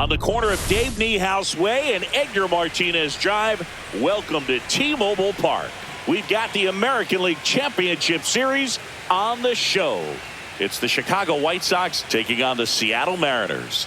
On the corner of Dave Niehaus Way and Edgar Martinez Drive, welcome to T-Mobile Park. We've got the American League Championship Series on the show. It's the Chicago White Sox taking on the Seattle Mariners.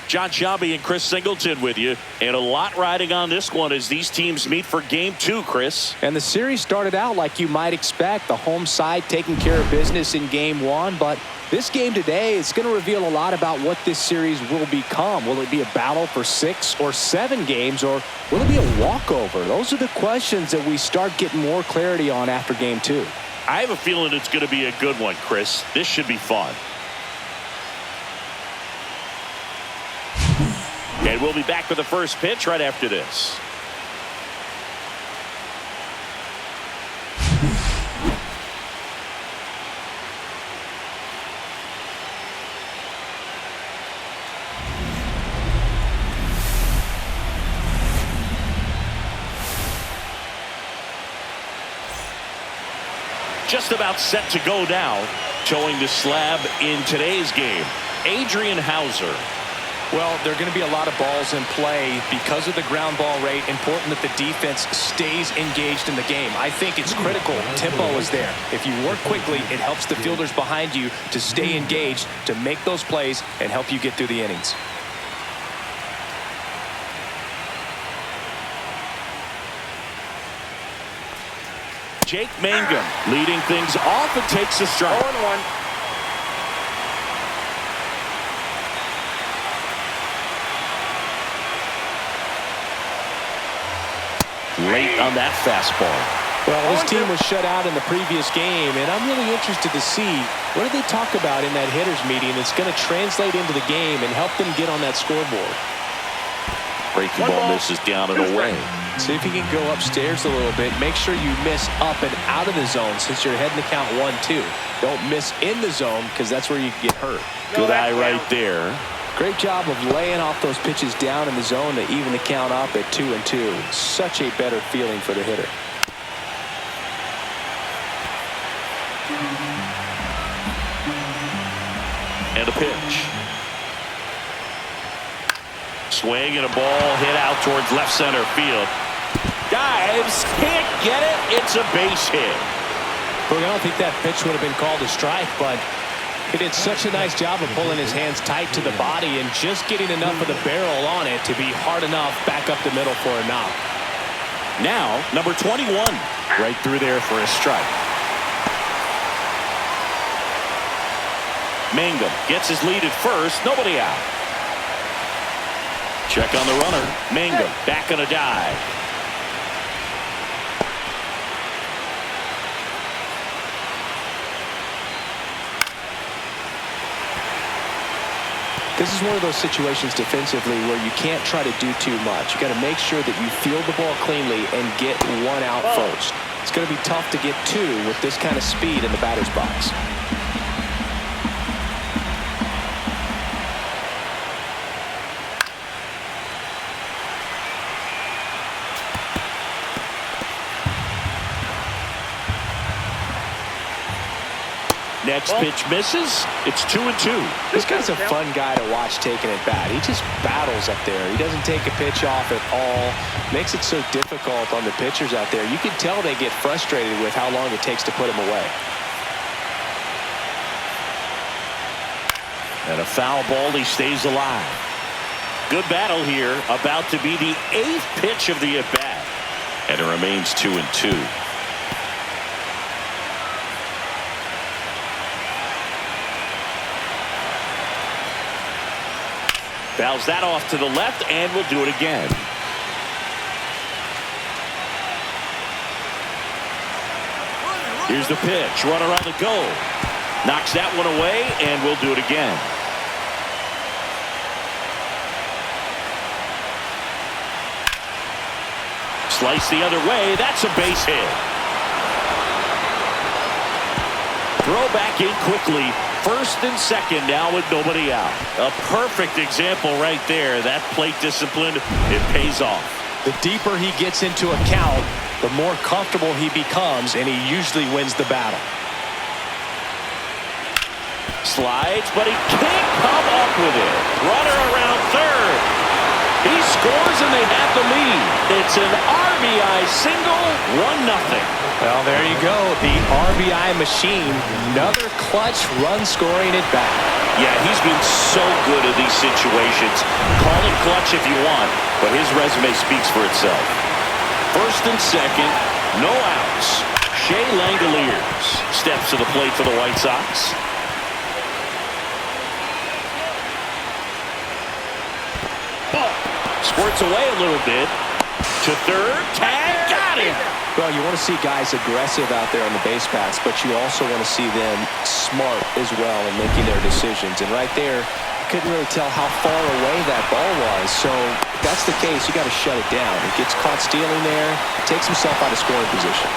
John Shelby and Chris Singleton with you, and a lot riding on this one as these teams meet for game 2, Chris. And the series started out like you might expect, the home side taking care of business in game 1, but this game today is going to reveal a lot about what this series will become. Will it be a battle for 6 or 7 games, or will it be a walkover? Those are the questions that we start getting more clarity on after game 2. I have a feeling it's going to be a good one, Chris. This should be fun. And we'll be back with the first pitch right after this. Just about set to go now. Towing the slab in today's game, A.Houser. Well, there are going to be a lot of balls in play because of the ground ball rate. Important that the defense stays engaged in the game. I think it's critical. Tempo is there. If you work quickly, it helps the fielders behind you to stay engaged, to make those plays, and help you get through the innings. Jake Mangum leading things off and takes a strike. 0-1. Late on that fastball. Well, this team was shut out in the previous game, and I'm really interested to see what did they talk about in that hitters meeting that's going to translate into the game and help them get on that scoreboard. Breaking ball misses down and away. See if you can go upstairs a little bit. Make sure you miss up and out of the zone since you're heading to count 1-2. Don't miss in the zone because that's where you get hurt. Good eye right there. Great job of laying off those pitches down in the zone to even the count up at 2-2. Such a better feeling for the hitter. And a pitch. Swing and a ball hit out towards left center field. Dives, can't get it. It's a base hit. Look, I don't think that pitch would have been called a strike, but he did such a nice job of pulling his hands tight to the body and just getting enough of the barrel on it to be hard enough back up the middle for a knock. Now, number 21, right through there for a strike. Mangum gets his lead at first, nobody out. Check on the runner. Mangum back on a dive. This is one of those situations defensively where you can't try to do too much. You got to make sure that you field the ball cleanly and get one out first. It's going to be tough to get 2 with this kind of speed in the batter's box. Next pitch misses. It's 2-2. This guy's a fun guy to watch taking at bat. He just battles up there. He doesn't take a pitch off at all. Makes it so difficult on the pitchers out there. You can tell they get frustrated with how long it takes to put him away. And a foul ball. He stays alive. Good battle here. About to be the 8th pitch of the at-bat. And it remains 2-2. Fouls that off to the left, and we'll do it again. Here's the pitch. Runner on the go. Knocks that one away, and we'll do it again. Slice the other way. That's a base hit. Throw back in quickly. First and second now with nobody out. A perfect example right there. That plate discipline, it pays off. The deeper he gets into a count, the more comfortable he becomes, and he usually wins the battle. Slides, but he can't come up with it. Runner around third. He scores and they have the lead. It's an RBI single, 1-0. Well, there you go. The RBI machine. Another clutch run scoring at bat. Yeah, he's been so good at these situations. Call him clutch if you want, but his resume speaks for itself. First and second, no outs. Shea Langoliers steps to the plate for the White Sox. Squirts away a little bit. To third. Tag. Got him. Well, you want to see guys aggressive out there on the base paths, but you also want to see them smart as well in making their decisions. And right there, you couldn't really tell how far away that ball was. So if that's the case, you got to shut it down. He gets caught stealing there, takes himself out of scoring position.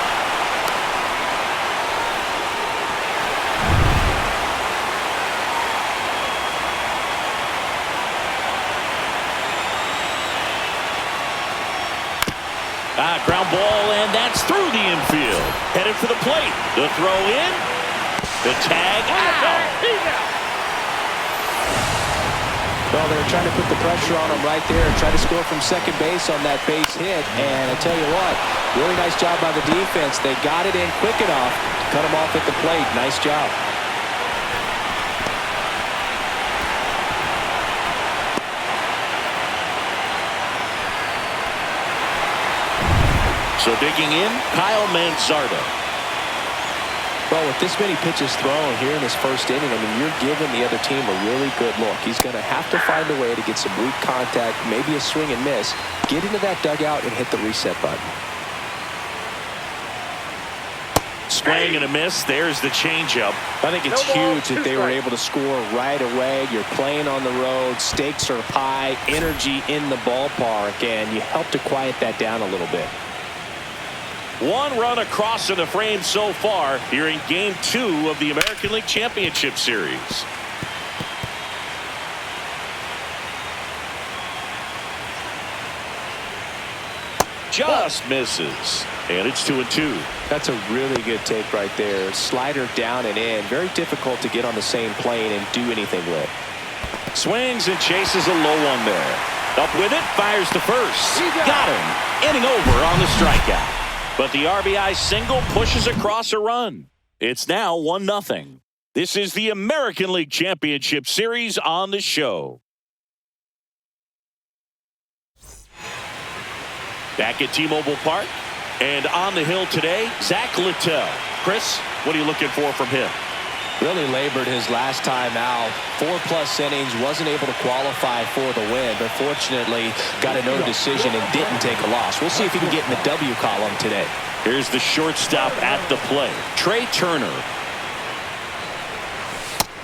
Ground ball, and that's through the infield. Headed for the plate. The throw in. The tag out. Well, they were trying to put the pressure on him right there and try to score from second base on that base hit. And I tell you what, really nice job by the defense. They got it in quick enough to cut him off at the plate. Nice job. So digging in, Kyle Manzardo. Well, with this many pitches thrown here in this first inning, I mean, you're giving the other team a really good look. He's going to have to find a way to get some weak contact, maybe a swing and miss, get into that dugout and hit the reset button. Swing and a miss. There's the changeup. I think it's huge that they were able to score right away. You're playing on the road. Stakes are high. Energy in the ballpark. And you help to quiet that down a little bit. One run across in the frame so far here in Game 2 of the American League Championship Series. Just misses. And it's 2-2. That's a really good take right there. Slider down and in. Very difficult to get on the same plane and do anything with. Swings and chases a low one there. Up with it. Fires to first. Got him. Inning over on the strikeout. But the RBI single pushes across a run. It's now 1-0. This is the American League Championship Series on the show. Back at T-Mobile Park. And on the hill today, CHW-Z.Littell. Chris, what are you looking for from him? Really labored his last time out. 4+ innings, wasn't able to qualify for the win, but fortunately got a no decision and didn't take a loss. We'll see if he can get in the W column today. Here's the shortstop at the plate, Trey Turner.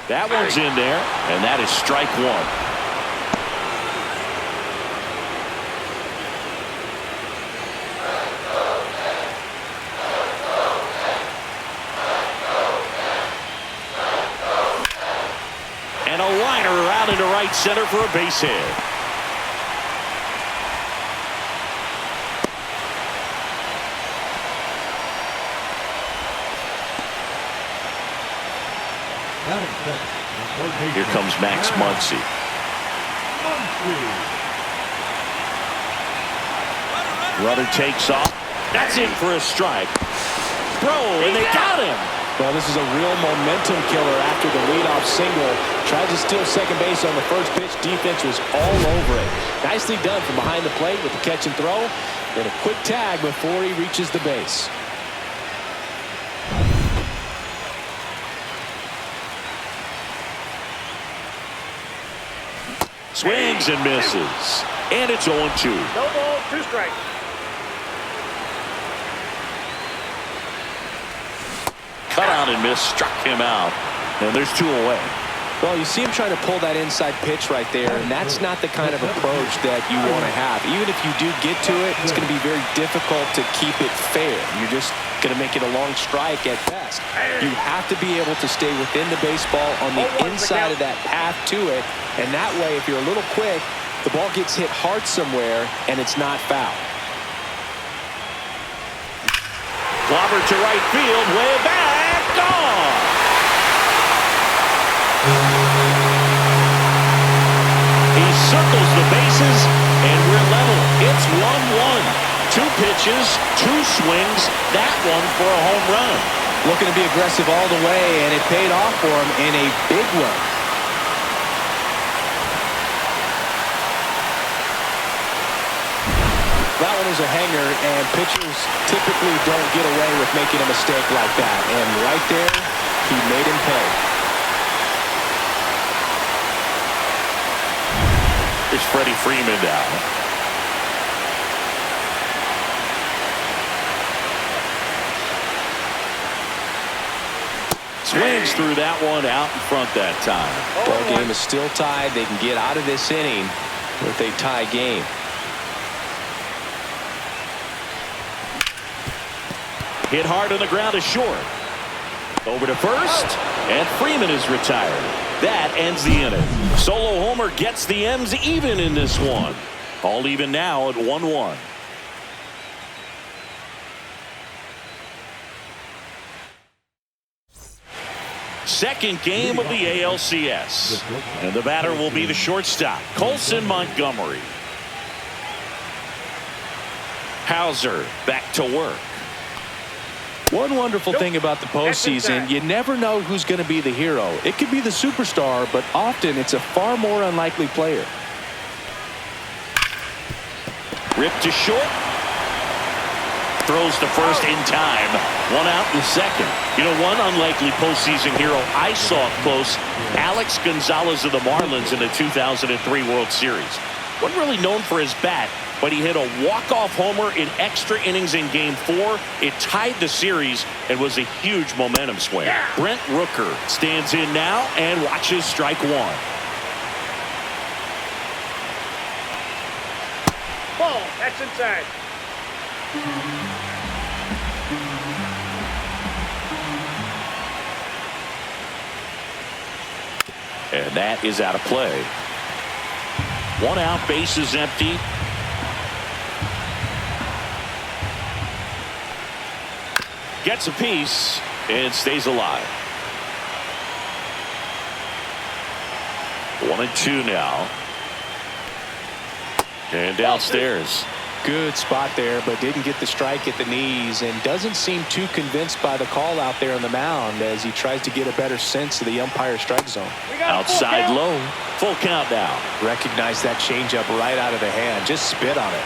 That one's in there, and that is strike one. And a liner out into right center for a base hit. Here comes Max Muncy. Runner takes off. That's in for a strike. Throw, and they got him. Well, this is a real momentum killer after the leadoff single. Tried to steal second base on the first pitch. Defense was all over it. Nicely done from behind the plate with the catch and throw. And a quick tag before he reaches the base. Swings and misses. And it's 0-2. No ball, 2 strikes. Cut out and miss, struck him out. And there's 2 away. Well, you see him trying to pull that inside pitch right there, and that's not the kind of approach that you want to have. Even if you do get to it, it's going to be very difficult to keep it fair. You're just going to make it a long strike at best. You have to be able to stay within the baseball on the inside of that path to it, and that way, if you're a little quick, the ball gets hit hard somewhere, and it's not foul. Clobber to right field, way back, gone. circles the bases, and we're level. It's 1-1. 2 pitches, 2 swings, that one for a home run. Looking to be aggressive all the way, and it paid off for him in a big way. That one was a hanger, and pitchers typically don't get away with making a mistake like that. And right there, he made him pay. Here's Freddie Freeman down. Swings through that one out in front that time. Ball game is still tied. They can get out of this inning with a tie game. Hit hard on the ground is short. Over to first, and Freeman is retired. That ends the inning. Solo homer gets the M's even in this one. All even now at 1-1. Second game of the ALCS. And the batter will be the shortstop, Colson Montgomery. Houser back to work. One wonderful thing about the postseason, you never know who's going to be the hero. It could be the superstar, but often it's a far more unlikely player. Ripped to short. Throws to first in time. 1 out in the second. You know, one unlikely postseason hero I saw up close, Alex Gonzalez of the Marlins in the 2003 World Series. Wasn't really known for his bat, but he hit a walk-off homer in extra innings in Game 4. It tied the series and was a huge momentum swing. Brent Rooker stands in now and watches strike 1. Ball, that's inside. And that is out of play. 1 out, bases empty. Gets a piece and stays alive. 1-2 now. And downstairs. Good spot there, but didn't get the strike at the knees, and doesn't seem too convinced by the call out there on the mound as he tries to get a better sense of the umpire strike zone. Outside low. Full count now. Recognize that changeup right out of the hand. Just spit on it.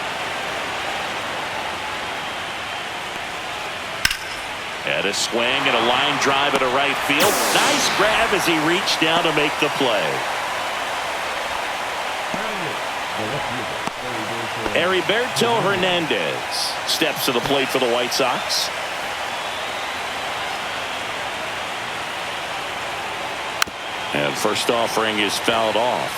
And a swing and a line drive at a right field. Nice grab as he reached down to make the play. Heriberto Hernandez steps to the plate for the White Sox. And first offering is fouled off.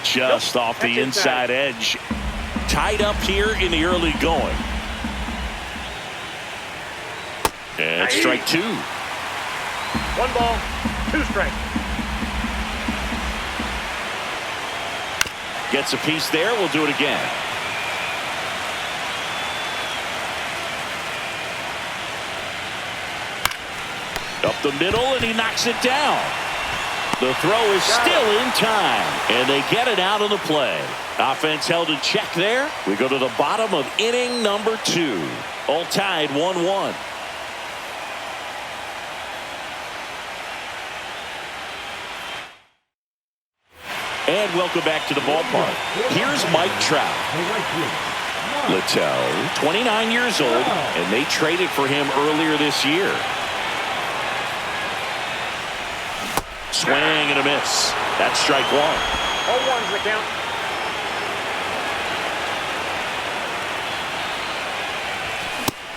Just off the inside edge. Tied up here in the early going. And strike 2. 1 ball, 2 strikes. Gets a piece there. We'll do it again. Up the middle, and he knocks it down. The throw is still in time, and they get it out of the play. Offense held in check there. We go to the bottom of inning number 2. All tied 1-1. And welcome back to the ballpark. Here's Mike Trout. Littell, 29 years old, and they traded for him earlier this year. Swing and a miss. That's strike 1. 0-1's the count.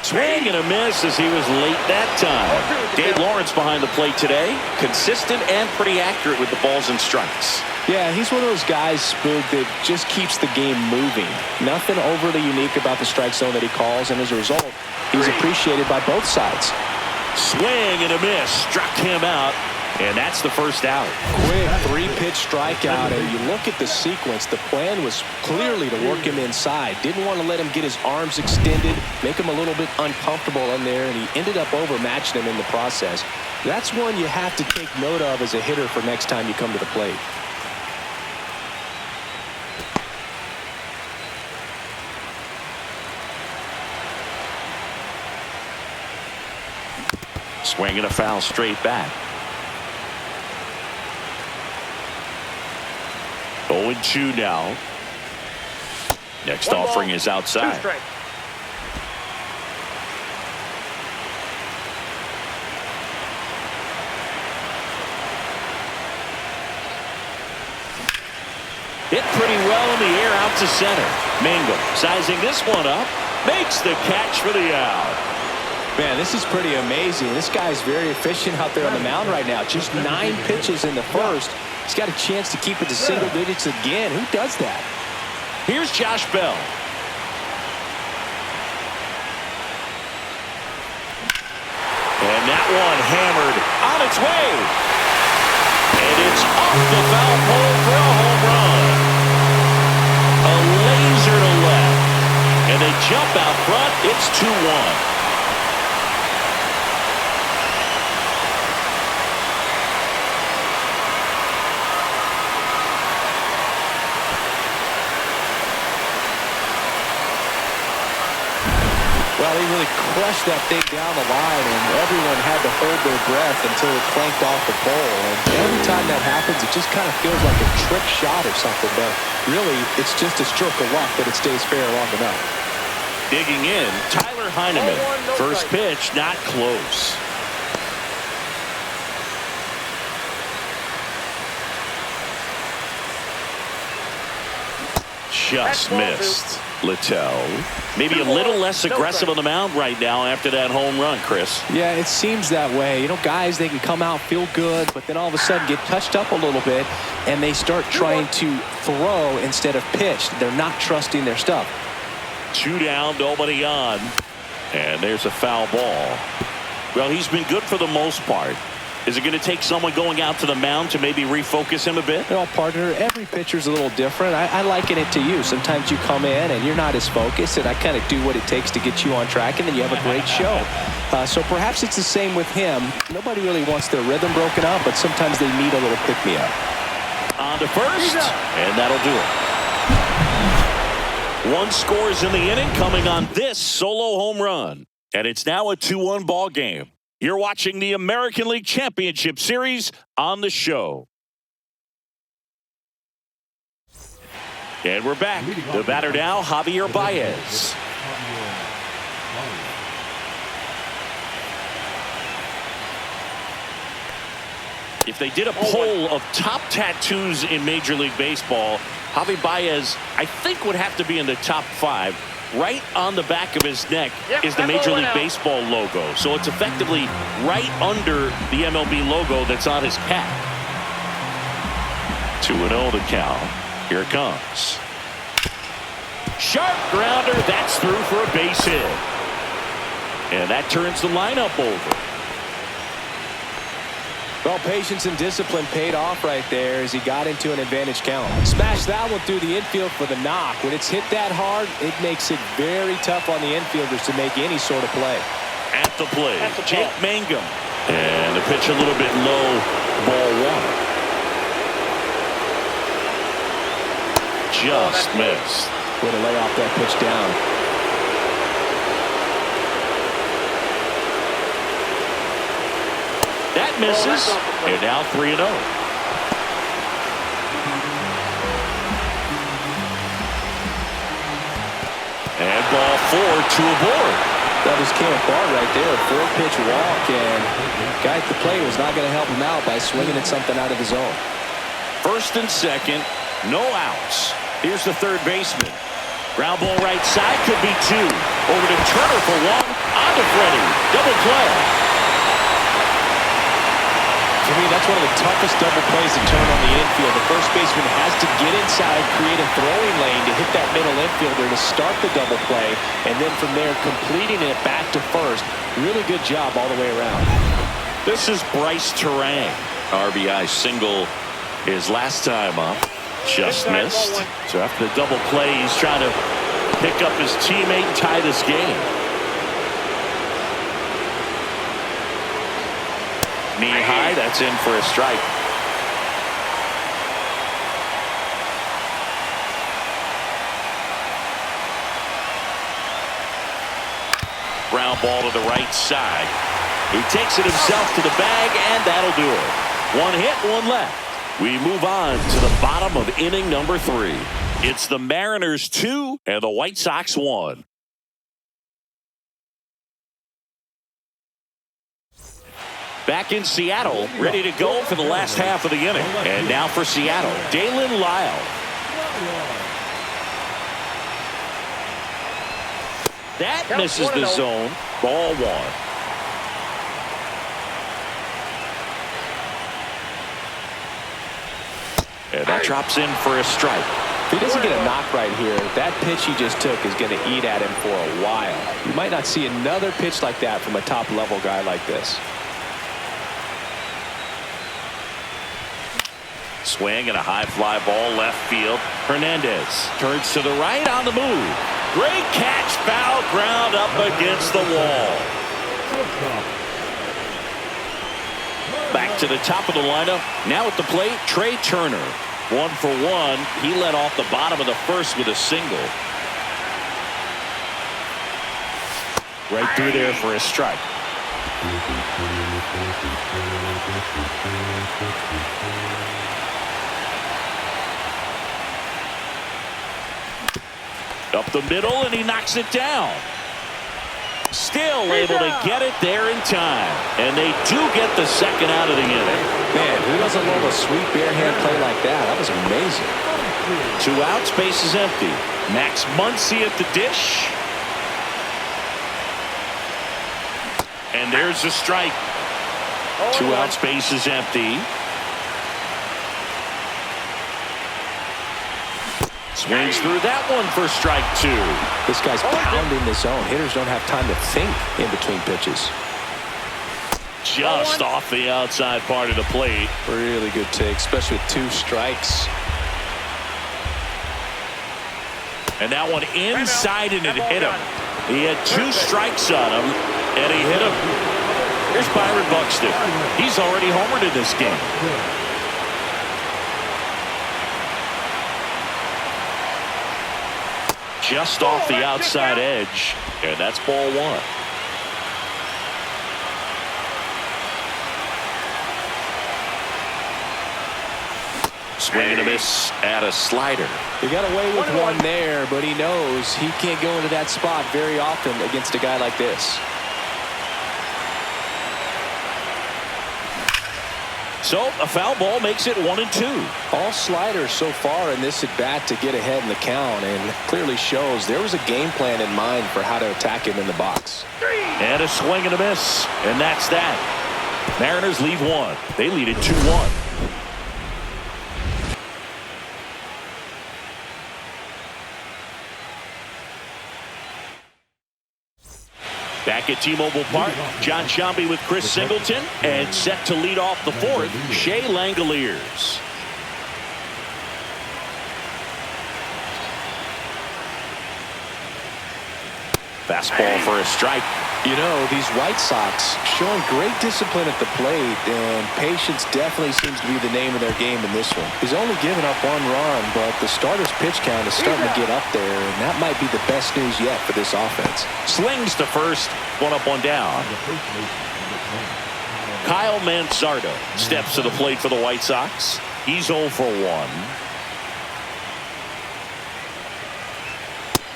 Swing and a miss as he was late that time. Dave Lawrence behind the plate today. Consistent and pretty accurate with the balls and strikes. Yeah, he's one of those guys, Spook, that just keeps the game moving. Nothing overly unique about the strike zone that he calls, and as a result, he's appreciated by both sides. Swing and a miss. Struck him out. And that's the first out. Quick three-pitch strikeout, and you look at the sequence. The plan was clearly to work him inside. Didn't want to let him get his arms extended, make him a little bit uncomfortable in there, and he ended up overmatching him in the process. That's one you have to take note of as a hitter for next time you come to the plate. Swinging a foul straight back. 0-2 now. Next offering is outside. Hit pretty well in the air out to center. Mangum sizing this one up. Makes the catch for the out. Man, this is pretty amazing. This guy's very efficient out there on the mound right now. Just 9 pitches in the first. He's got a chance to keep it to single digits again. Who does that? Here's Josh Bell. And that one hammered on its way. And it's off the foul pole for a home run. A laser to left. And they jump out front. It's 2-1. Well, he really crushed that thing down the line, and everyone had to hold their breath until it clanked off the pole. And every time that happens, it just kind of feels like a trick shot or something. But really, it's just a stroke of luck that it stays fair long enough. Digging in, Tyler Heineman. First pitch, not close. Just missed. Littell maybe a little less aggressive on the mound right now after that home run, Chris. Yeah, it seems that way. You know, guys, they can come out, feel good, but then all of a sudden get touched up a little bit, and they start trying to throw instead of pitch. They're not trusting their stuff. 2 down, nobody on. And there's a foul ball. Well, he's been good for the most part. Is it going to take someone going out to the mound to maybe refocus him a bit? Well, partner, every pitcher's a little different. I liken it to you. Sometimes you come in and you're not as focused, and I kind of do what it takes to get you on track, and then you have a great show. So perhaps it's the same with him. Nobody really wants their rhythm broken up, but sometimes they need a little pick-me-up. On to first, and that'll do it. 1 scores in the inning coming on this solo home run. And it's now a 2-1 ball game. You're watching the American League Championship Series on the show. And we're back. The batter now, Javier Baez. If they did a poll of top tattoos in Major League Baseball, Javi Baez, I think, would have to be in the top 5. Right on the back of his neck is the Major League Baseball logo. So it's effectively right under the MLB logo that's on his cap. 2-0 the count. Here it comes. Sharp grounder. That's through for a base hit. And that turns the lineup over. Well, patience and discipline paid off right there as he got into an advantage count. Smashed that one through the infield for the knock. When it's hit that hard, it makes it very tough on the infielders to make any sort of play. At the plate, Jake Mangum. And the pitch a little bit low, ball 1. Just missed. Way to lay off that pitch down. That misses, and now 3-0. And ball 4, 2 aboard. That was Cam Ball right there, a 4-pitch walk, and guy at the plate was not going to help him out by swinging at something out of his own. First and second, no outs. Here's the third baseman. Ground ball right side, could be 2. Over to Turner for 1, on to Freddie. Double play. To me, that's one of the toughest double plays to turn on the infield. The first baseman has to get inside, create a throwing lane to hit that middle infielder to start the double play, and then from there, completing it back to first. Really good job all the way around. This is Bryce Terang. RBI single his last time up. Just missed. So after the double play, he's trying to pick up his teammate and tie this game. Knee high, that's in for a strike. Ground ball to the right side. He takes it himself to the bag, and that'll do it. One hit, one left. We move on to the bottom of inning number 3. It's the Mariners 2 and the White Sox 1. Back in Seattle, ready to go for the last half of the inning. And now for Seattle, Dalen Lyle. That misses the zone. Ball 1. And that drops in for a strike. If he doesn't get a knock right here, that pitch he just took is going to eat at him for a while. You might not see another pitch like that from a top-level guy like this. Swing and a high fly ball left field. Hernandez turns to the right on the move. Great catch, foul ground up against the wall. Back to the top of the lineup. Now at the plate, Trey Turner. 1 for 1. He led off the bottom of the first with a single. Right through there for a strike. Up the middle, and he knocks it down. Still able to get it there in time. And they do get the second out of the inning. Man, who doesn't love a sweet bare hand play like that? That was amazing. 2 outs, base is empty. Max Muncy at the dish. And there's the strike. 2 outs, base is empty. Swings through that one for strike 2. This guy's pounding the zone. Hitters don't have time to think in between pitches. Just off the outside part of the plate. Really good take, especially with 2 strikes. And that one inside, and it hit him. He had 2 strikes on him, and he hit him. Here's Byron Buxton. He's already homered in this game. Just off the outside edge, and that's ball 1. Swing and a miss at a slider. He got away with one there, but he knows he can't go into that spot very often against a guy like this. So a foul ball makes it 1-2. All sliders so far in this at bat to get ahead in the count, and clearly shows there was a game plan in mind for how to attack him in the box. And a swing and a miss, and that's that. Mariners lead 1. They lead it 2-1. Back at T-Mobile Park, John Sciambi with Chris Singleton, and set to lead off the 4th, Shea Langoliers. Fastball for a strike. You know, these White Sox showing great discipline at the plate, and patience definitely seems to be the name of their game in this one. He's only given up 1 run, but the starter's pitch count is starting to get up there, and that might be the best news yet for this offense. Slings to first, 1 up, 1 down. Kyle Manzardo steps to the plate for the White Sox. He's 0 for 1.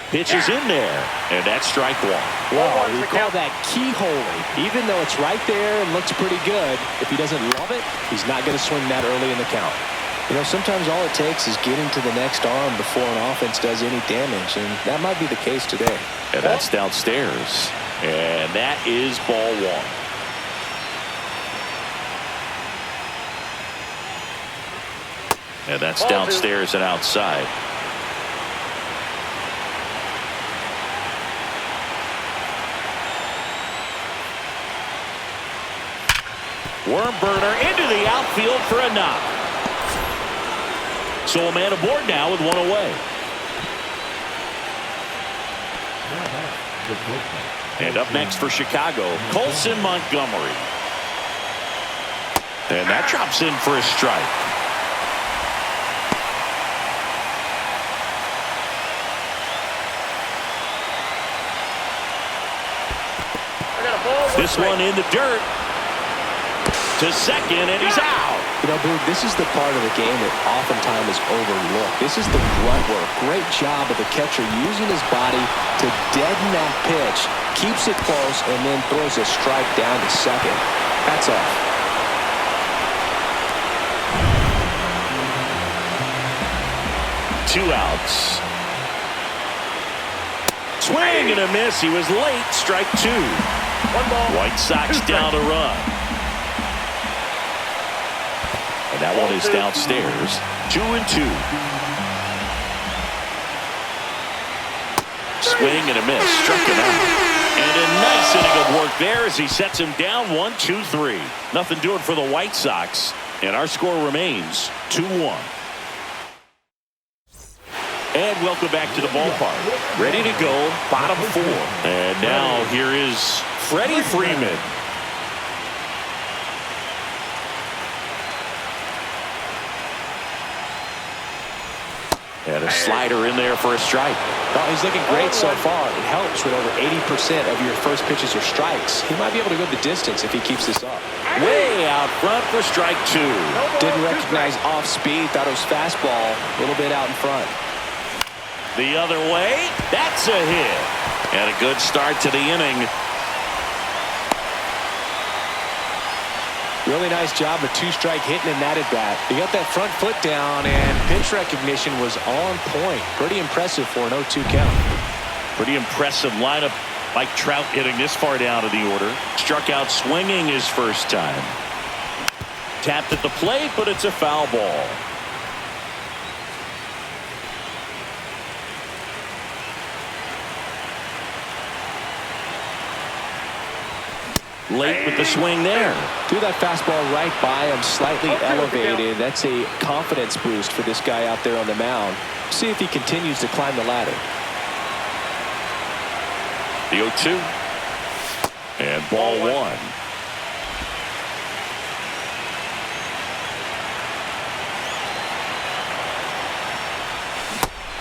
Pitch is in there, and that's strike 1. Wow, we call that keyholing. Even though it's right there and looks pretty good, if he doesn't love it, he's not going to swing that early in the count. You know, sometimes all it takes is getting to the next arm before an offense does any damage, and that might be the case today. And that's downstairs, and that is ball 1. And that's downstairs and outside. Worm burner into the outfield for a knock. So a man aboard now with one away. And up next for Chicago, Colson Montgomery. And that drops in for a strike. This one in the dirt. To second, and he's out. You know, Boog, this is the part of the game that oftentimes is overlooked. This is the grunt work. Great job of the catcher using his body to deaden that pitch, keeps it close, and then throws a strike down to second. That's off. Two outs. Swing and a miss. He was late. Strike two. One ball. White Sox down a run. And that one is downstairs. 2-2. Swing and a miss. Struck him out. And a nice inning of work there as he sets him down 1-2-3. Nothing doing for the White Sox. And our score remains 2-1. And welcome back to the ballpark. Ready to go, bottom four. And now here is Freddie Freeman. And a slider in there for a strike. Well, he's looking great so far. It helps when over 80% of your first pitches are strikes. He might be able to go the distance if he keeps this up. Way out front for strike two. Didn't recognize off speed. Thought it was fastball. A little bit out in front. The other way. That's a hit. And a good start to the inning. Really nice job of two-strike hitting in that at bat. He got that front foot down, and pitch recognition was on point. Pretty impressive for an 0-2 count. Pretty impressive lineup. Mike Trout hitting this far down to the order. Struck out swinging his first time. Tapped at the plate, but it's a foul ball. Late with the swing there. Threw that fastball right by him, slightly elevated. That's a confidence boost for this guy out there on the mound. See if he continues to climb the ladder. The 0-2. And ball one.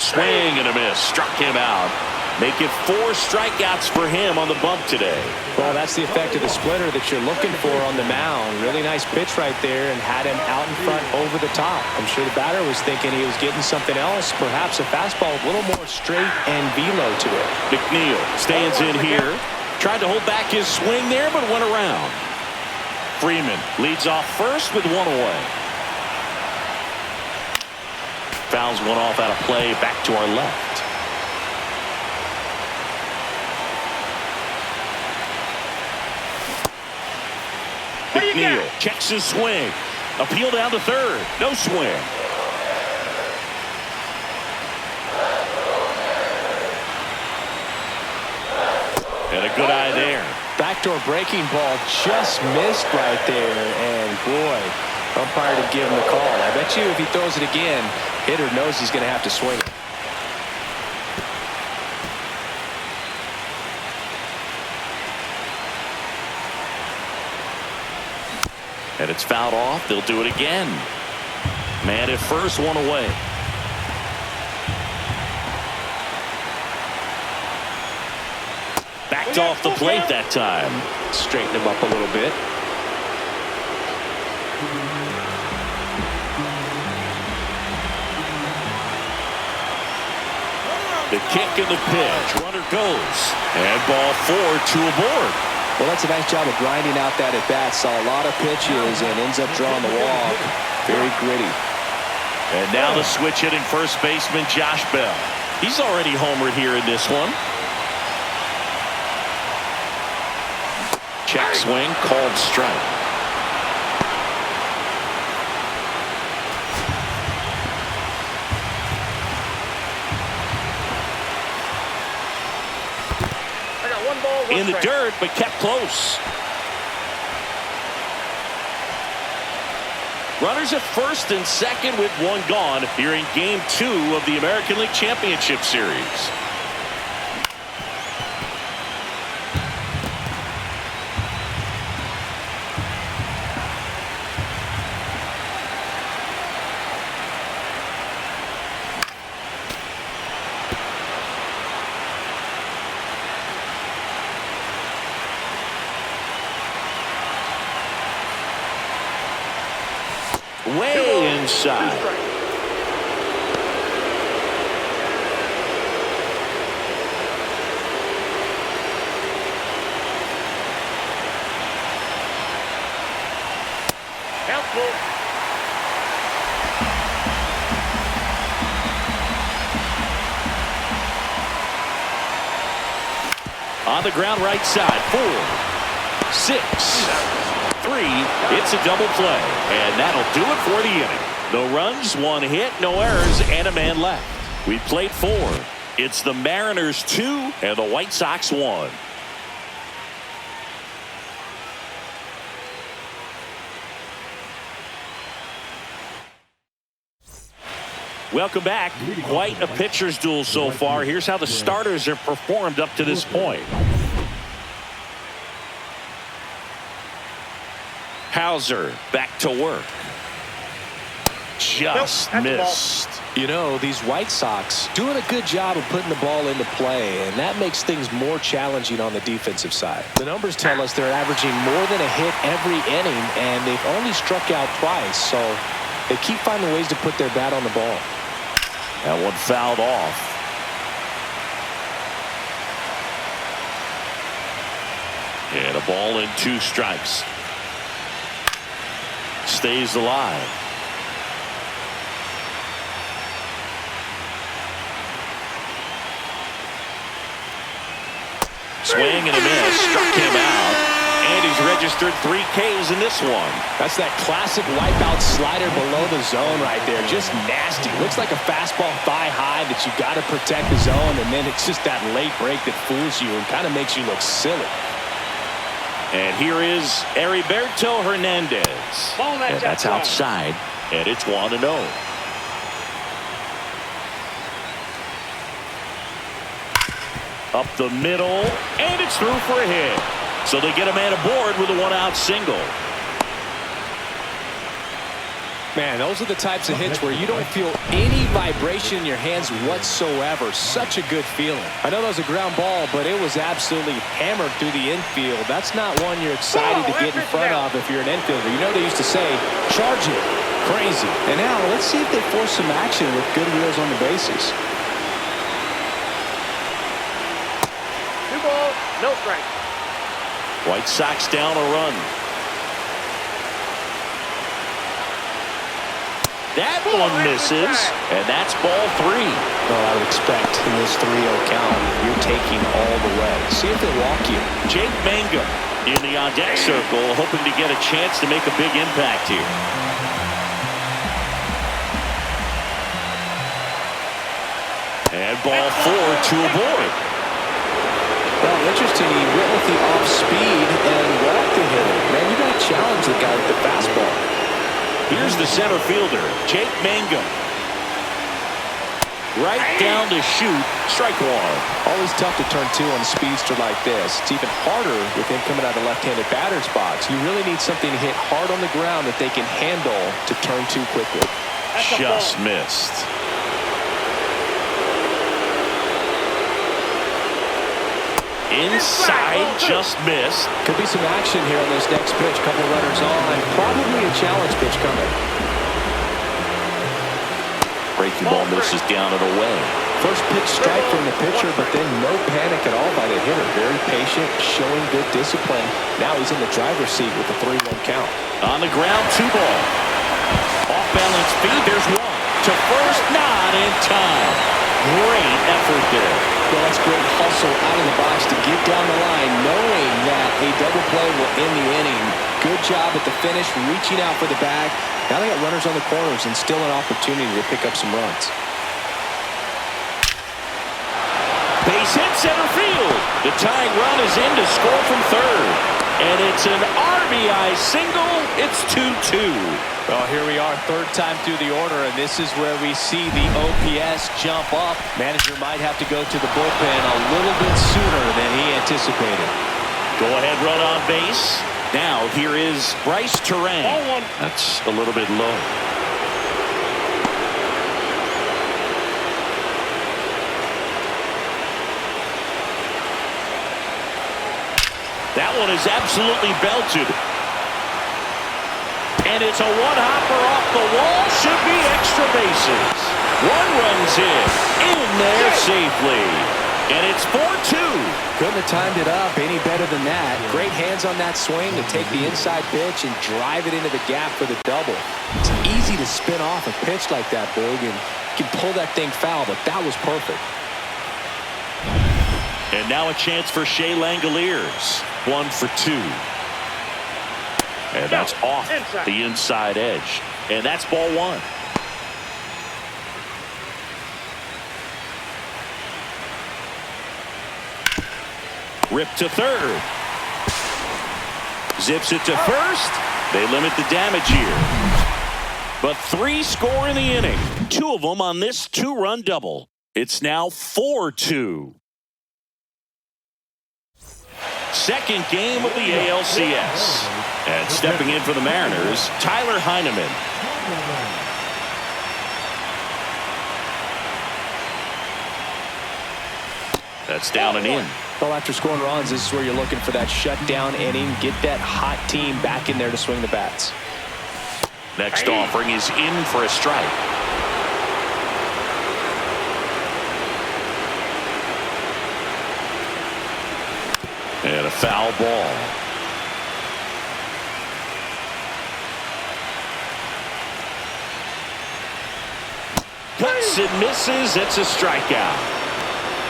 Swing and a miss. Struck him out. Make it 4 strikeouts for him on the bump today. Well, that's the effect of the splitter that you're looking for on the mound. Really nice pitch right there and had him out in front over the top. I'm sure the batter was thinking he was getting something else, perhaps a fastball a little more straight and velo to it. McNeil stands in here. Tried to hold back his swing there, but went around. Freeman leads off first with one away. Fouls one off out of play, back to our left. McNeil checks his swing. Appeal down to third. No swing. And a good eye there. Backdoor breaking ball just missed right there. And boy, umpire to give him the call. I bet you if he throws it again, hitter knows he's going to have to swing it. And it's fouled off. They'll do it again. Man at first, one away. Backed off the plate that time. Straighten him up a little bit. The kick and the pitch. Runner goes. And ball 4, 2 aboard. Well, that's a nice job of grinding out that at-bat. Saw a lot of pitches and ends up drawing the walk. Very gritty. And now the switch hitting first baseman Josh Bell. He's already homered here in this one. Check swing, called strike. I got one ball, one In the strike. dirt, but kept close. Runners at first and second with one gone here in Game 2 of the American League Championship Series. Way inside. Helpful. On the ground right side. 4, 6, 3. It's a double play. And that'll do it for the inning. No runs, 1 hit, no errors, and a man left. We played 4. It's the Mariners 2 and the White Sox 1. Welcome back. Quite a pitcher's duel so far. Here's how the starters have performed up to this point. Houser back to work. Just missed. You know, these White Sox doing a good job of putting the ball into play, and that makes things more challenging on the defensive side. The numbers tell us they're averaging more than a hit every inning, and they've only struck out twice, so they keep finding ways to put their bat on the ball. That one fouled off. And a ball and 2 strikes. Stays alive. Swing and a miss. Struck him out. And he's registered 3 Ks in this one. That's that classic wipeout slider below the zone right there. Just nasty. Looks like a fastball thigh high that you got to protect the zone, and then it's just that late break that fools you and kind of makes you look silly. And here is Heriberto Hernandez. And that's outside. And it's 1-0. Up the middle. And it's through for a hit. So they get a man aboard with a 1-out single. Man, those are the types of hits where you don't feel any vibration in your hands whatsoever. Such a good feeling. I know that was a ground ball, but it was absolutely hammered through the infield. That's not one you're excited to get in front of if you're an infielder. You know they used to say, charge it. Crazy. And now let's see if they force some action with good wheels on the bases. 2 balls, no strike. White Sox down a run. That one misses, and that's ball 3. Well, I would expect in this 3-0 count, you're taking all the way. See if they walk you. Jake Mangum in the on-deck circle, hoping to get a chance to make a big impact here. And ball 4, 2 aboard. Well, interesting. He went with the off-speed and walked the hitter. Man, you got to challenge the guy with the fastball. Here's the center fielder, Jake Mangum. Right down to shoot, strike 1. Always tough to turn 2 on a speedster like this. It's even harder with him coming out of the left-handed batter's box. You really need something to hit hard on the ground that they can handle to turn 2 quickly. Just missed. Inside, just missed. Could be some action here on this next pitch. Couple runners on. Probably a challenge pitch coming. Breaking ball misses down and away. First pitch strike from the pitcher, but then no panic at all by the hitter. Very patient, showing good discipline. Now he's in the driver's seat with the 3-1 count. On the ground, 2 ball. Off balance feed, there's 1. To first, not in time. Great effort there. Well, that's great hustle out of the box to get down the line, knowing that a double play will end the inning. Good job at the finish, reaching out for the bag. Now they got runners on the corners and still an opportunity to pick up some runs. Base hit center field. The tying run is in to score from third. And it's an RBI single. It's 2-2. Well, here we are, third time through the order, and this is where we see the OPS jump up. Manager might have to go to the bullpen a little bit sooner than he anticipated. Go-ahead run on base. Now here is Bryce Terang. That's a little bit low. That one is absolutely belted. And it's a one-hopper off the wall. Should be extra bases. One run's in there safely. And it's 4-2. Couldn't have timed it up any better than that. Great hands on that swing to take the inside pitch and drive it into the gap for the double. It's easy to spin off a pitch like that, Boog, and you can pull that thing foul, but that was perfect. And now a chance for Shea Langoliers. 1 for 2. And that's off the inside edge. And that's ball one. Rip to third. Zips it to first. They limit the damage here. But 3 score in the inning. 2 of them on this 2-run double. It's now 4-2. Second game of the ALCS. And stepping in for the Mariners, Tyler Heineman. That's down and in. Well, after scoring runs, this is where you're looking for that shutdown inning. Get that hot team back in there to swing the bats. Next offering is in for a strike. And a foul ball. Cuts and misses. It's a strikeout.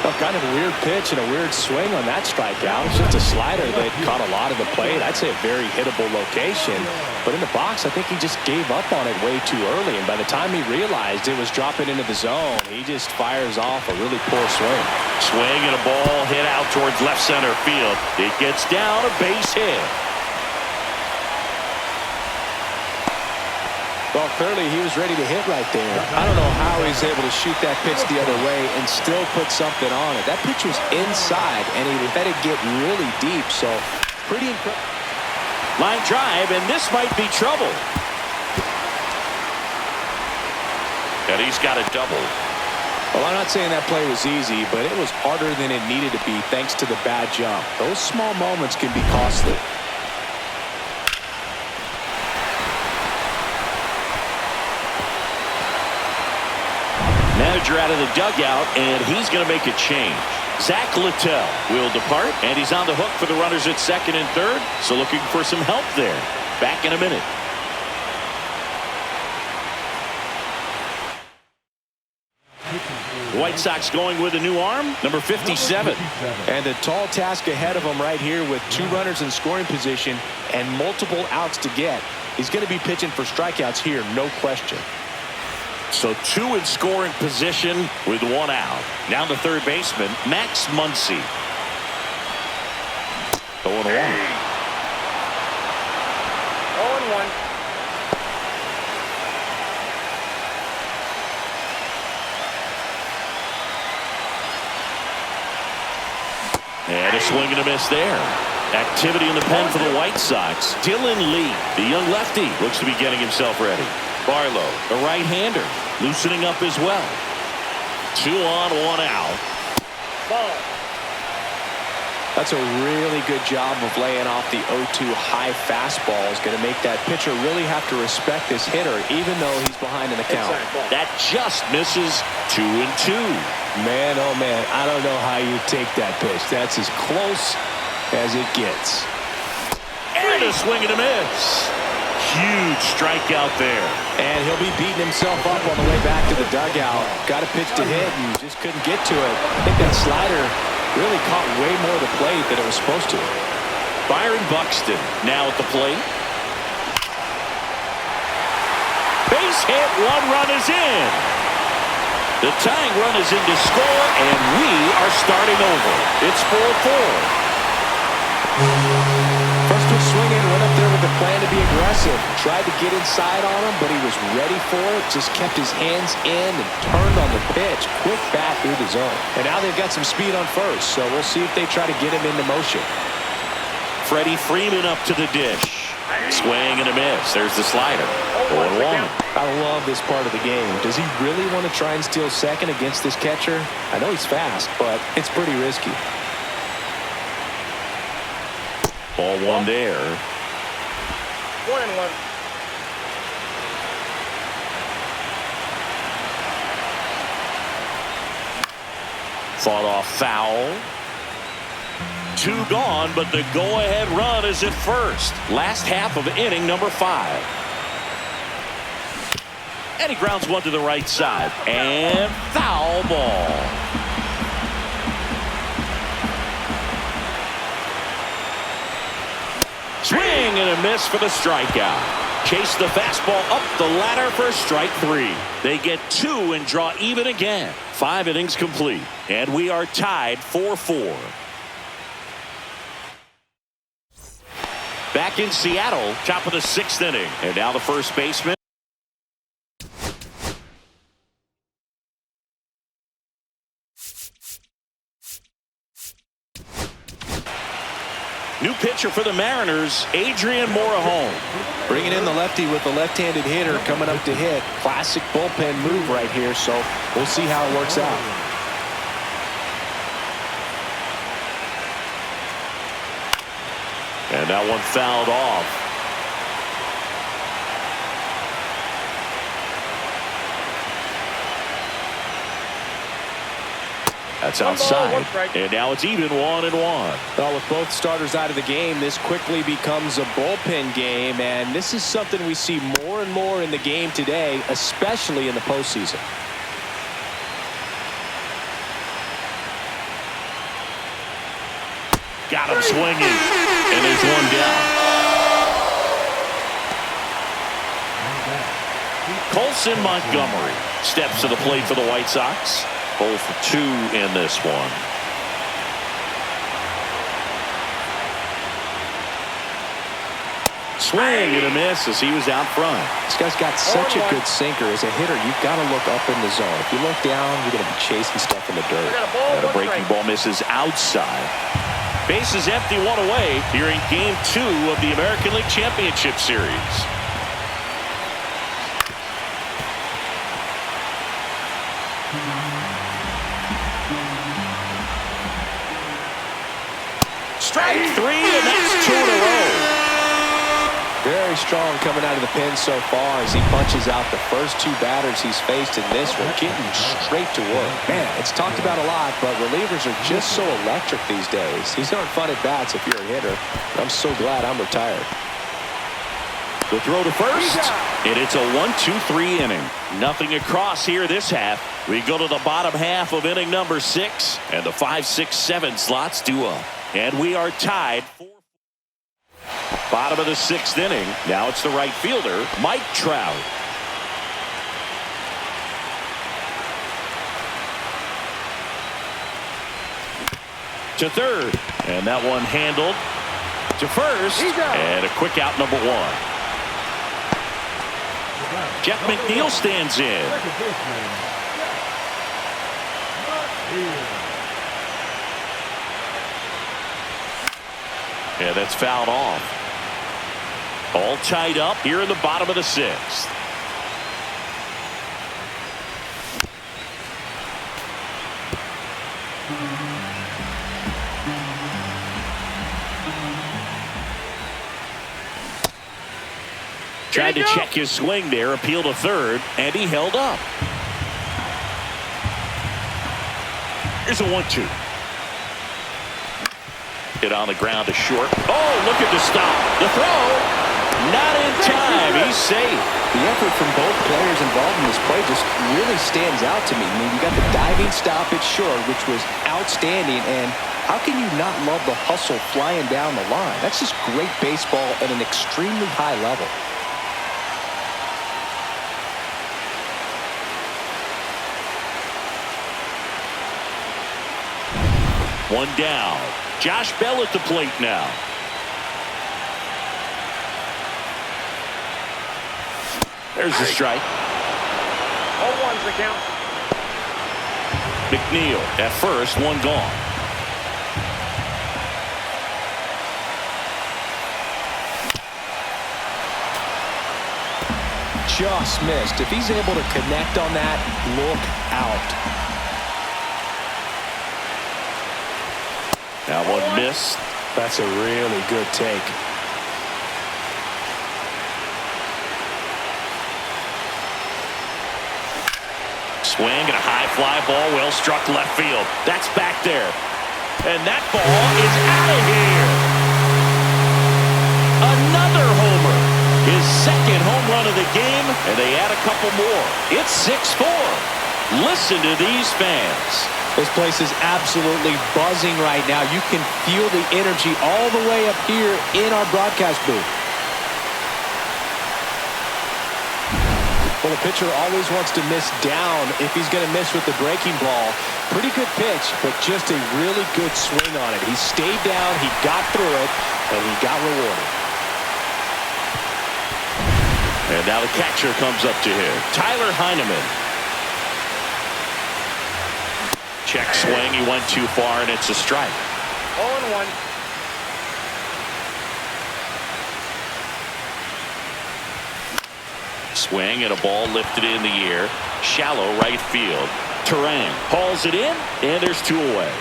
Well, kind of a weird pitch and a weird swing on that strikeout. It's just a slider that caught a lot of the plate. I'd say a very hittable location. But in the box, I think he just gave up on it way too early. And by the time he realized it was dropping into the zone, he just fires off a really poor swing. Swing and a ball hit out towards left center field. It gets down, a base hit. Well, clearly he was ready to hit right there. I don't know how he's able to shoot that pitch the other way and still put something on it. That pitch was inside, and he let it get really deep, so pretty incredible. Line drive, and this might be trouble. And he's got a double. Well, I'm not saying that play was easy, but it was harder than it needed to be thanks to the bad jump. Those small moments can be costly. Manager out of the dugout, and he's going to make a change. CHW-Z.Littell will depart, and he's on the hook for the runners at second and third, so looking for some help there. Back in a minute. The White Sox going with a new arm, number 57. And a tall task ahead of him right here with 2 runners in scoring position and multiple outs to get. He's going to be pitching for strikeouts here, no question. So 2 in scoring position with 1 out. Now the third baseman, Max Muncy. 0-1. 0-1. And a swing and a miss there. Activity in the pen for the White Sox. Dylan Lee, the young lefty, looks to be getting himself ready. Barlow, the right-hander, loosening up as well. 2 on, 1 out. Ball. That's a really good job of laying off the 0-2 high fastball. Is going to make that pitcher really have to respect this hitter, even though he's behind in the count. That just misses. 2-2. Man, oh man, I don't know how you take that pitch. That's as close as it gets. And a swing and a miss. Huge strikeout there. And he'll be beating himself up on the way back to the dugout. Got a pitch to hit and just couldn't get to it. I think that slider really caught way more of the plate than it was supposed to. Byron Buxton now at the plate. Base hit, 1 run is in. The tying run is in to score, and we are starting over. It's 4-4. First was swinging, went up there with a plan to be aggressive. Tried to get inside on him, but he was ready for it. Just kept his hands in and turned on the pitch. Quick bat through the zone. And now they've got some speed on first, so we'll see if they try to get him into motion. Freddie Freeman up to the dish. Swing and a miss. There's the slider. 0-1. I love this part of the game. Does he really want to try and steal second against this catcher? I know he's fast, but it's pretty risky. Ball one there. 1-1. Fought off foul. 2 gone, but the go-ahead run is at first. Last half of inning number 5. And he grounds one to the right side. And foul ball. Swing and a miss for the strikeout. Chase the fastball up the ladder for strike 3. They get 2 and draw even again. 5 innings complete. And we are tied 4-4. Back in Seattle, top of the 6th inning. And now the first baseman. New pitcher for the Mariners, Adrian Morejon. Bringing in the lefty with the left-handed hitter coming up to hit. Classic bullpen move right here, so we'll see how it works out. And that one fouled off. That's outside. And now it's even 1-1. Well, with both starters out of the game, this quickly becomes a bullpen game, and this is something we see more and more in the game today, especially in the postseason. Got him swinging. And there's one down. Colson Montgomery steps to the plate for the White Sox. 0 for 2 in this one. Swing and a miss as he was out front. This guy's got such a good sinker. As a hitter, you've got to look up in the zone. If you look down, you're going to be chasing stuff in the dirt. And a breaking ball misses outside. Bases empty, 1 away here in Game 2 of the American League Championship Series. Strike 3, and that's 2 in a row. Very strong coming out of the pen so far as he punches out the first 2 batters he's faced in this one, getting straight to work. Man, it's talked about a lot, but relievers are just so electric these days. These aren't fun at bats if you're a hitter. I'm so glad I'm retired. The throw to first, and it's a 1-2-3 inning. Nothing across here this half. We go to the bottom half of inning number 6, and the 5, 6, 7 slots due up. And we are tied 4. Bottom of the 6th inning. Now it's the right fielder, Mike Trout. To third, and that one handled to first, and a quick out number 1. Jeff McNeil stands in. Yeah, that's fouled off. All tied up here in the bottom of the 6th. Tried to check his swing there, appeal to third, and he held up. Here's a 1-2. Hit on the ground to short. Oh, looking to stop. The throw, not in time. He's safe. The effort from both players involved in this play just really stands out to me. I mean, you got the diving stop at short, which was outstanding, and how can you not love the hustle flying down the line? That's just great baseball at an extremely high level. One down. Josh Bell at the plate now. There's the strike. 0-1's the count. McNeil at first, one gone. Just missed. If he's able to connect on that, look out. That one missed. That's a really good take. Swing and a high fly ball, well struck left field. That's back there. And that ball is out of here. Another homer. His second home run of the game, and they add a couple more. It's 6-4. Listen to these fans. This place is absolutely buzzing right now. You can feel the energy all the way up here in our broadcast booth. Well, the pitcher always wants to miss down if he's going to miss with the breaking ball. Pretty good pitch, but just a really good swing on it. He stayed down, he got through it, and he got rewarded. And now the catcher comes up to him. Tyler Heineman. Check swing. He went too far, and it's a strike. 0-1. Swing and a ball lifted in the air. Shallow right field. Terang hauls it in, and there's two away.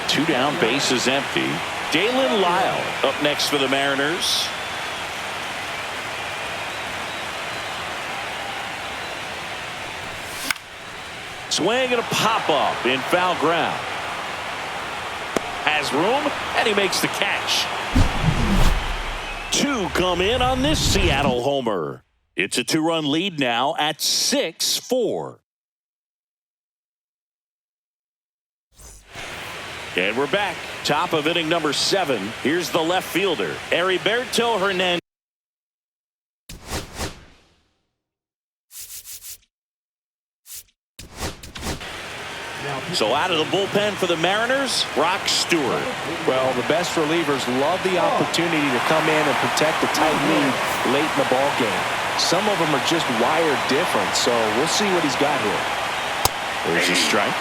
Two down, base is empty. Dalen Lyle up next for the Mariners. Swing and a pop-up in foul ground. Has room, and he makes the catch. Two come in on this Seattle homer. It's a two-run lead now at 6-4. And we're back. Top of inning number 7. Here's the left fielder, Heriberto Hernandez. So out of the bullpen for the Mariners, Brock Stewart. Well, the best relievers love the opportunity to come in and protect the tight lead late in the ball game. Some of them are just wired different, so we'll see what he's got here. There's a strike.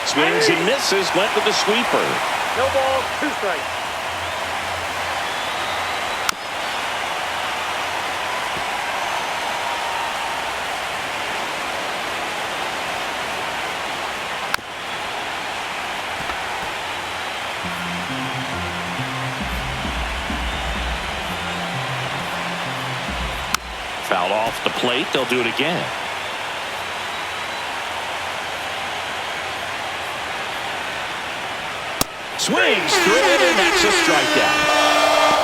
Swings and misses, went with the sweeper. No ball, 2 strikes. Fouled off the plate. They'll do it again. Swings through it, and that's a strikeout.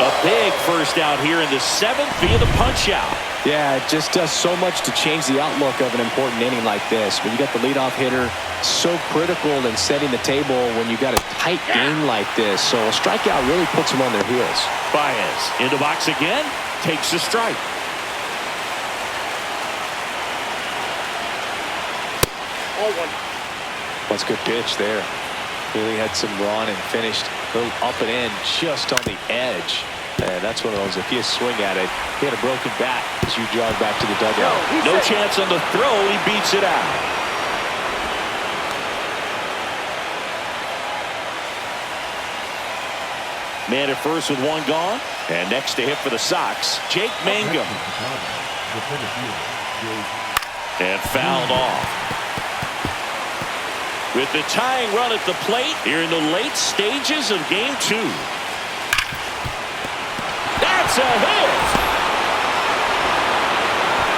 A big first out here in the 7th via the punch out. Yeah, it just does so much to change the outlook of an important inning like this. When you got the leadoff hitter, so critical in setting the table when you got a tight game like this. So a strikeout really puts them on their heels. Baez in the box again, takes a strike. That's a good pitch there. Really had some run and finished a little up and in just on the edge. And that's one of those, if you swing at it, he had a broken bat as you jog back to the dugout. No chance on the throw. He beats it out. Man at first with one gone. And next to hit for the Sox, Jake Mangum. And fouled off. With the tying run at the plate here in the late stages of Game 2. That's a hit!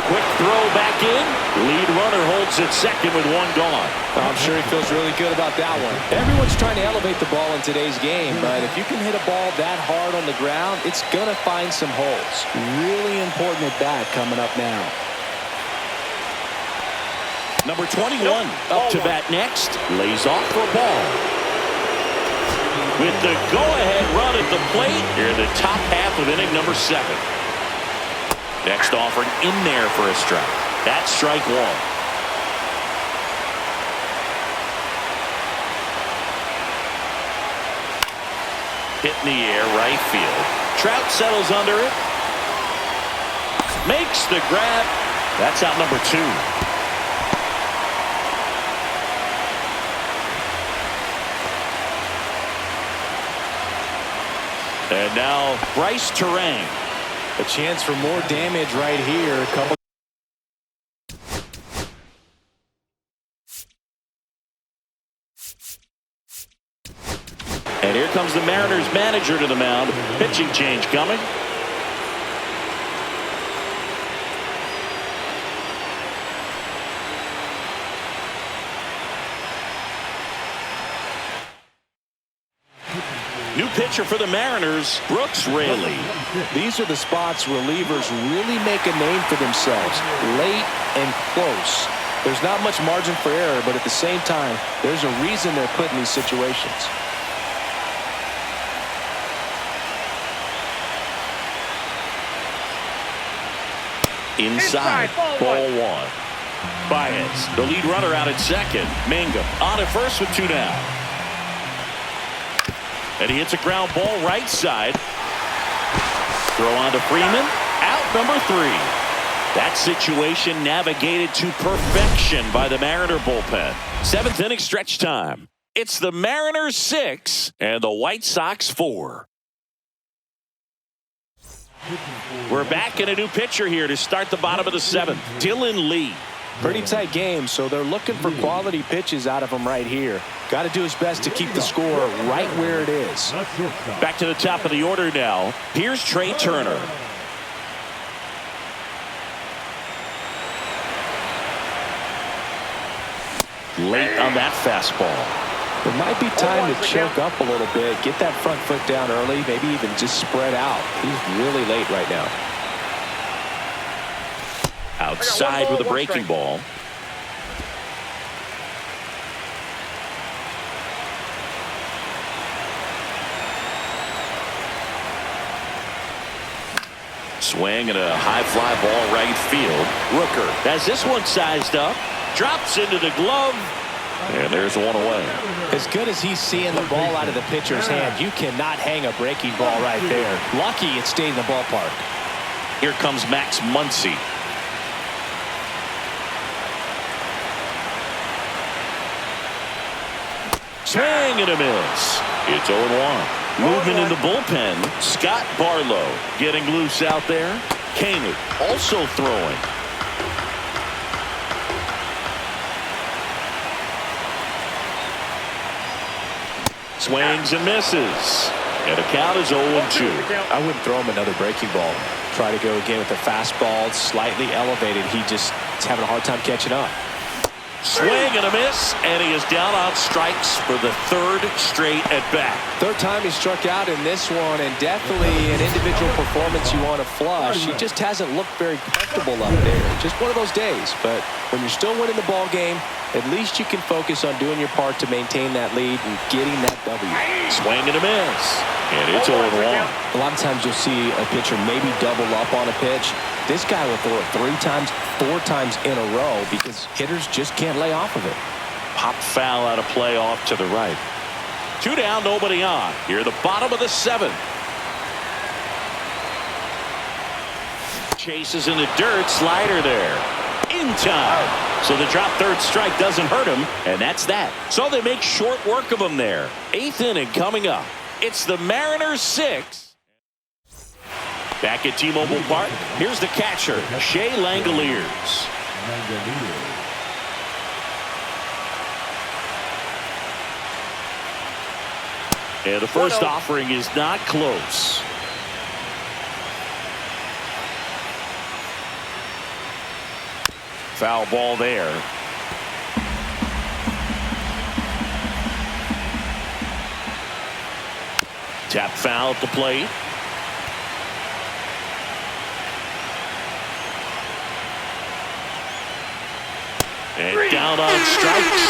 Quick throw back in. Lead runner holds at second with one gone. I'm sure he feels really good about that one. Everyone's trying to elevate the ball in today's game, but if you can hit a ball that hard on the ground, it's going to find some holes. Really important at bat coming up now. Number 21 up to bat next. Lays off for a ball. With the go-ahead run at the plate here in the top half of inning number 7. Next offering in there for a strike. That's strike 1. Hit in the air, right field. Trout settles under it. Makes the grab. That's out number 2. And now Bryce Terang. A chance for more damage right here. And here comes the Mariners manager to the mound. Pitching change coming. New pitcher for the Mariners, Brooks Raley. These are the spots relievers really make a name for themselves. Late and close. There's not much margin for error, but at the same time, there's a reason they're put in these situations. Inside, ball 1. Baez, the lead runner out at second. Mangum on at first with 2 down. And he hits a ground ball right side. Throw on to Freeman. Out number 3. That situation navigated to perfection by the Mariner bullpen. 7th inning stretch time. It's the Mariners 6 and the White Sox 4. We're back in a new pitcher here to start the bottom of the 7th. Dylan Lee. Pretty tight game, so they're looking for quality pitches out of him right here. Got to do his best to keep the score right where it is. Back to the top of the order now. Here's Trey Turner. Late on that fastball. It might be time to choke up a little bit, get that front foot down early, maybe even just spread out. He's really late right now. Outside with a breaking ball. Swing and a high fly ball right field. Rooker has this one sized up. Drops into the glove. And there's one away. As good as he's seeing the ball out of the pitcher's hand, you cannot hang a breaking ball right there. Lucky it stayed in the ballpark. Here comes Max Muncy. Swing and a miss. It's 0-1. Movement in the bullpen. Scott Barlow getting loose out there. Koenig also throwing. Swings and misses. And the count is 0-2. I wouldn't throw him another breaking ball. Try to go again with the fastball slightly elevated. He just is having a hard time catching up. Swing and a miss, and he is down on strikes for the 3rd straight at bat. 3rd time he struck out in this one, and definitely an individual performance you want to flush. He just hasn't looked very comfortable up there. Just one of those days. But when you're still winning the ball game, at least you can focus on doing your part to maintain that lead and getting that W. Swing and a miss, and it's 0-1. A lot of times you'll see a pitcher maybe double up on a pitch. This guy will throw it 3 times, 4 times in a row because hitters just can't lay off of it. Pop foul out of play off to the right. 2 down, nobody on. Here, the bottom of the 7th. Chases in the dirt, slider there. In time. So the drop 3rd strike doesn't hurt him, and that's that. So they make short work of him there. 8th inning coming up. It's the Mariners 6. Back at T-Mobile Park, here's the catcher, Shea Langoliers. And the first offering is not close. Foul ball there. Tap foul at the plate. And down on strikes.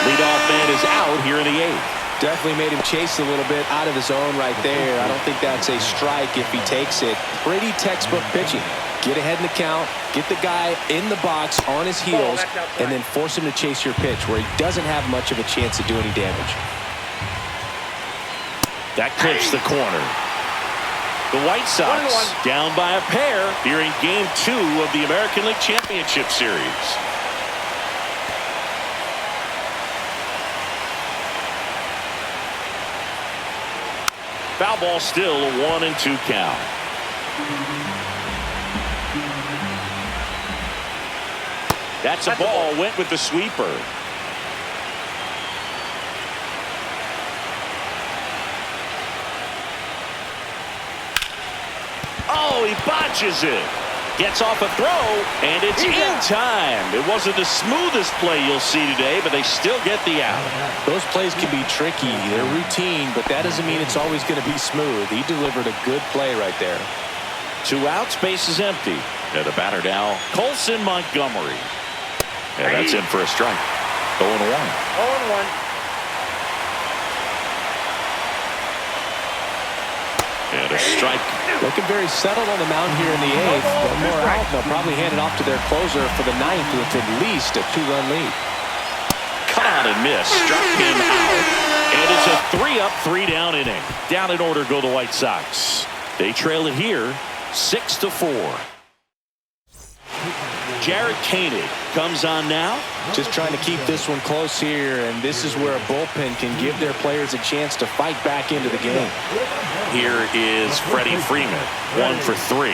Leadoff man is out here in the 8th. Definitely made him chase a little bit out of his zone right there. I don't think that's a strike if he takes it. Pretty textbook pitching. Get ahead in the count, get the guy in the box on his heels, and then force him to chase your pitch where he doesn't have much of a chance to do any damage. That clips the corner. The White Sox down by a pair here in Game 2 of the American League Championship Series. Foul ball, still a 1-2 count. That's a ball. Went with the sweeper. Oh, he botches it. Gets off a throw, and it's in time. It wasn't the smoothest play you'll see today, but they still get the out. Those plays can be tricky. They're routine, but that doesn't mean it's always going to be smooth. He delivered a good play right there. 2 outs, base is empty. And the batter now, Colson Montgomery. And that's in for a strike. 0-1. 0-1. And a strike. Looking very settled on the mound here in the 8th. One more out. They'll probably hand it off to their closer for the 9th with at least a 2-run lead. Cut on and miss. Struck him out. And it's a 3-up, 3-down inning. Down in order go the White Sox. They trail it here 6-4. Jared Koenig comes on now. Just trying to keep this one close here, and this is where a bullpen can give their players a chance to fight back into the game. Here is Freddie Freeman, 1 for 3.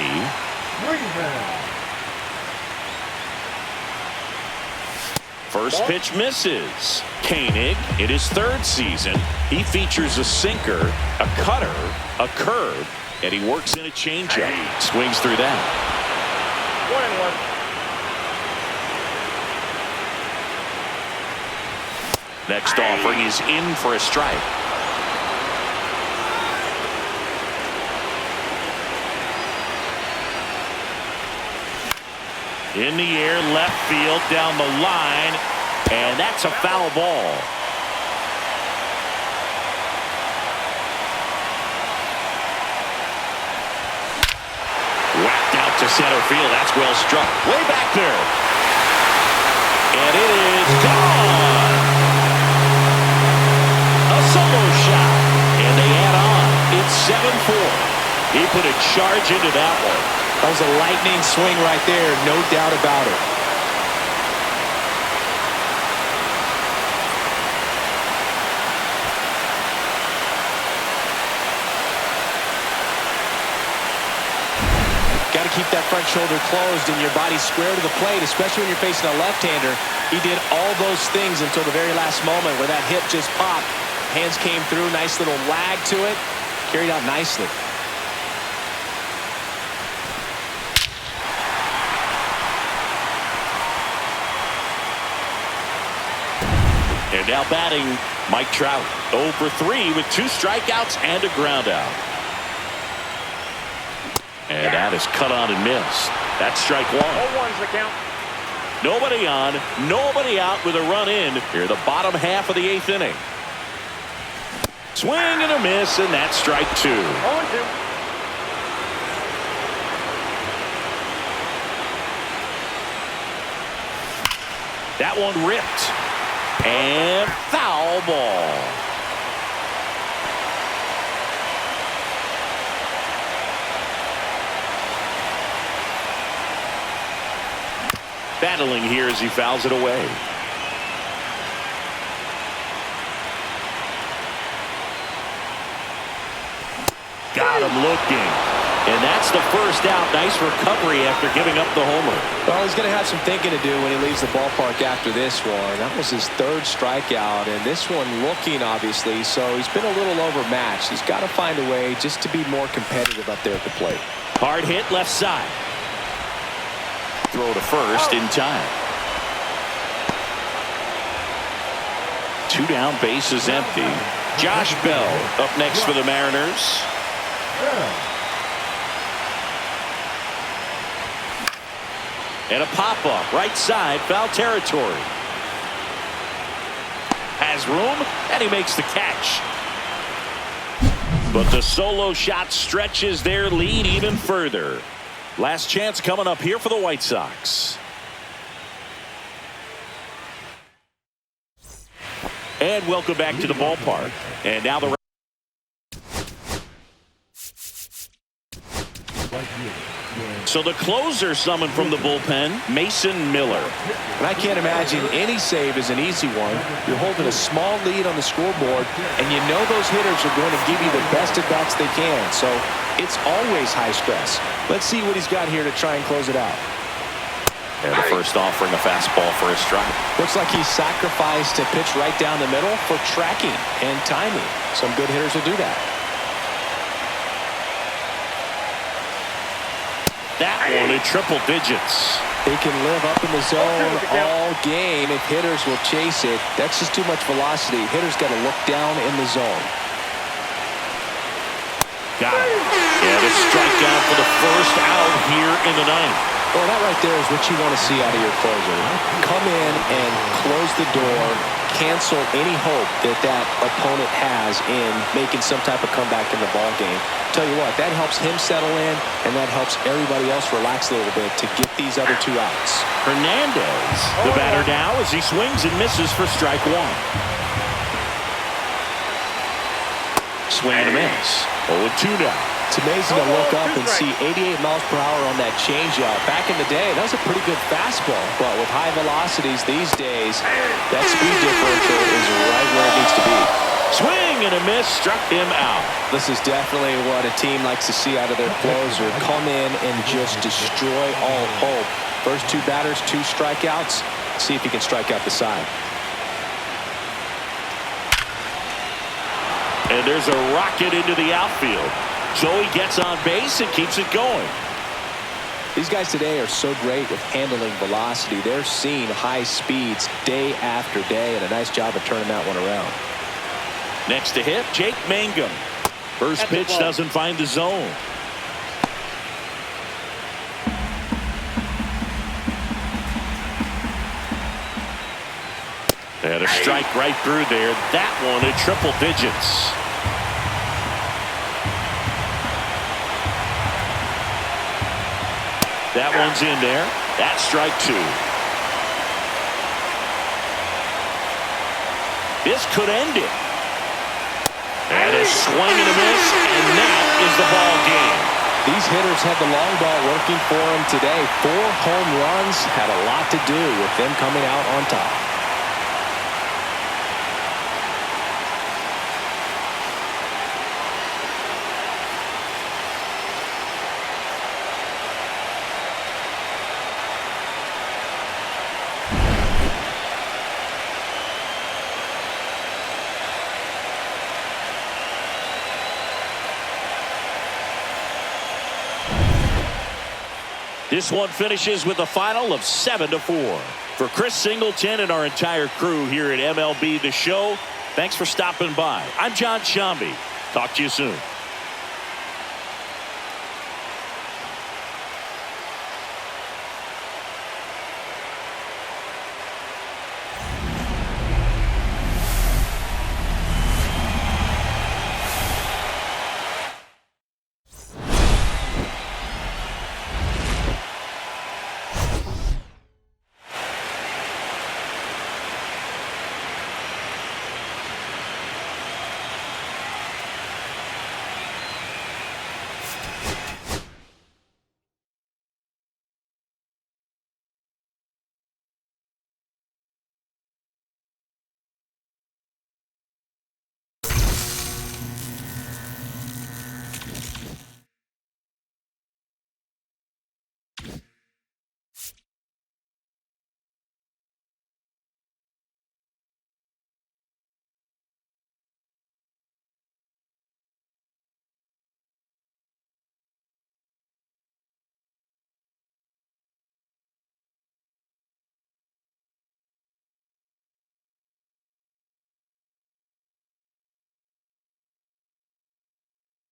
First pitch misses. Koenig, in his 3rd season, he features a sinker, a cutter, a curve, and he works in a changeup. Swings through that. 1-1. Next offering is in for a strike. In the air, left field, down the line, and that's a foul ball. Whacked out to center field. That's well struck. Way back there. And it is gone. Solo shot, and they add on. It's 7-4. He put a charge into that one. That was a lightning swing right there, no doubt about it. Got to keep that front shoulder closed and your body square to the plate, especially when you're facing a left-hander. He did all those things until the very last moment where that hip just popped. Hands came through, nice little lag to it, carried out nicely. And now batting, Mike Trout, 0 for 3 with 2 strikeouts and a ground out. And that is cut on and missed. That's strike 1. 0-1's the count. Nobody on, nobody out with a run in here, the bottom half of the 8th inning. Swing and a miss, and that's strike 2. 0-2. That one ripped. And foul ball. Battling here as he fouls it away. Got him looking. And that's the first out. Nice recovery after giving up the homer. Well, he's going to have some thinking to do when he leaves the ballpark after this one. That was his 3rd strikeout, and this one looking, obviously, so he's been a little overmatched. He's got to find a way just to be more competitive up there at the plate. Hard hit left side. Throw to first in time. 2 down, base is empty. Josh Bell up next for the Mariners. And a pop-up, right side, foul territory. Has room, and he makes the catch. But the solo shot stretches their lead even further. Last chance coming up here for the White Sox. And welcome back to the ballpark. And now the So the closer summoned from the bullpen, Mason Miller. And I can't imagine any save is an easy one. You're holding a small lead on the scoreboard, and you know those hitters are going to give you the best at-bats they can. So it's always high stress. Let's see what he's got here to try and close it out. And the first offering, a fastball for a strike. Looks like he's sacrificed to pitch right down the middle for tracking and timing. Some good hitters will do that. That one in triple digits. They can live up in the zone all game if hitters will chase it. That's just too much velocity. Hitters got to look down in the zone. Got it. And a strikeout for the first out here in the ninth. Well, that right there is what you want to see out of your closer. Come in and close the door, cancel any hope that that opponent has in making some type of comeback in the ball game. Tell you what, that helps him settle in, and that helps everybody else relax a little bit to get these other two outs. Hernandez, the batter now, as he swings and misses for strike one. Swing and a miss. 0-2 now. It's amazing to look up and see 88 miles per hour on that changeup. Back in the day, that was a pretty good fastball. But with high velocities these days, that speed differential is right where it needs to be. Swing and a miss, struck him out. This is definitely what a team likes to see out of their closer. Come in and just destroy all hope. First two batters, 2 strikeouts. See if he can strike out the side. And there's a rocket into the outfield. Joey gets on base and keeps it going. These guys today are so great with handling velocity. They're seeing high speeds day after day, and a nice job of turning that one around. Next to hit, Jake Mangum. First pitch doesn't find the zone. And a strike right through there. That one in triple digits. That one's in there. That's strike 2. This could end it. And a swing and a miss, and that is the ball game. These hitters had the long ball working for them today. 4 home runs had a lot to do with them coming out on top. This one finishes with a final of 7-4. For Chris Singleton and our entire crew here at MLB The Show, thanks for stopping by. I'm John Shambi. Talk to you soon.